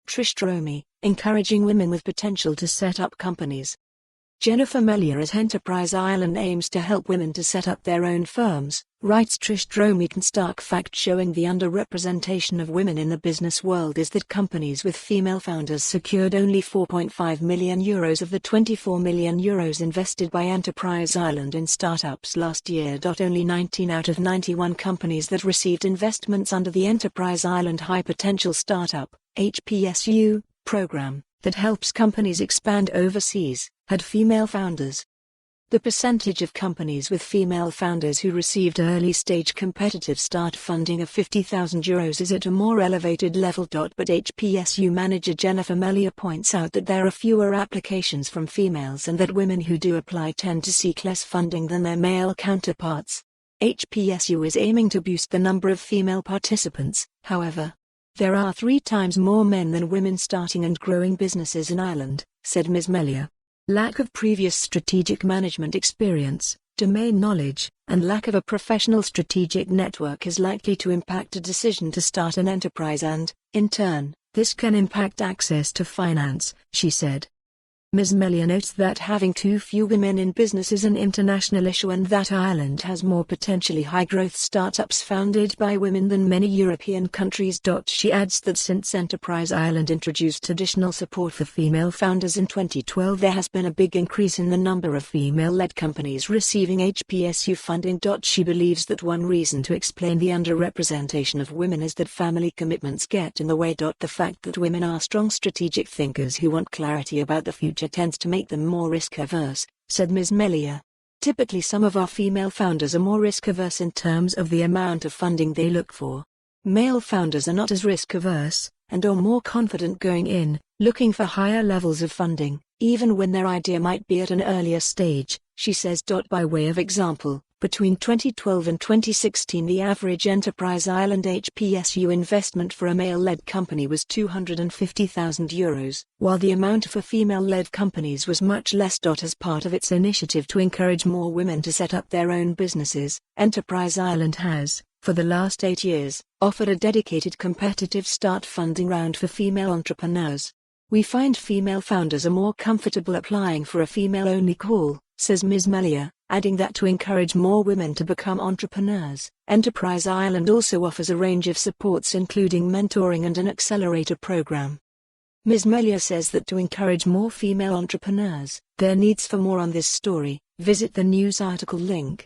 Trish Dromey, encouraging women with potential to set up companies. Jennifer Melia at Enterprise Ireland aims to help women to set up their own firms, writes Trish DromeyTne. Stark fact showing the underrepresentation of women in the business world is that companies with female founders secured only €4.5 million of the €24 million invested by Enterprise Ireland in startups last year. Only 19 out of 91 companies that received investments under the Enterprise Ireland High Potential Startup (HPSU) program, that helps companies expand overseas, had female founders. The percentage of companies with female founders who received early-stage competitive start funding of €50,000 is at a more elevated level. But HPSU manager Jennifer Melia points out that there are fewer applications from females and that women who do apply tend to seek less funding than their male counterparts. HPSU is aiming to boost the number of female participants, however. There are 3 times more men than women starting and growing businesses in Ireland, said Ms Melia. Lack of previous strategic management experience, domain knowledge, and lack of a professional strategic network is likely to impact a decision to start an enterprise and, in turn, this can impact access to finance, she said. Ms Melia notes that having too few women in business is an international issue and that Ireland has more potentially high-growth startups founded by women than many European countries. She adds that since Enterprise Ireland introduced additional support for female founders in 2012, there has been a big increase in the number of female-led companies receiving HPSU funding. She believes that one reason to explain the underrepresentation of women is that family commitments get in the way. The fact that women are strong strategic thinkers who want clarity about the future tends to make them more risk-averse, said Ms Melia. Typically some of our female founders are more risk-averse in terms of the amount of funding they look for. Male founders are not as risk-averse, and are more confident going in, looking for higher levels of funding, even when their idea might be at an earlier stage, she says. By way of example, between 2012 and 2016 the average Enterprise Ireland HPSU investment for a male-led company was €250,000, while the amount for female-led companies was much less. As part of its initiative to encourage more women to set up their own businesses, Enterprise Ireland has, for the last 8 years, offered a dedicated competitive start funding round for female entrepreneurs. We find female founders are more comfortable applying for a female-only call, says Ms Melia, adding that to encourage more women to become entrepreneurs, Enterprise Ireland also offers a range of supports including mentoring and an accelerator program. Ms Melia says that to encourage more female entrepreneurs, there needs for more on this story, visit the news article link.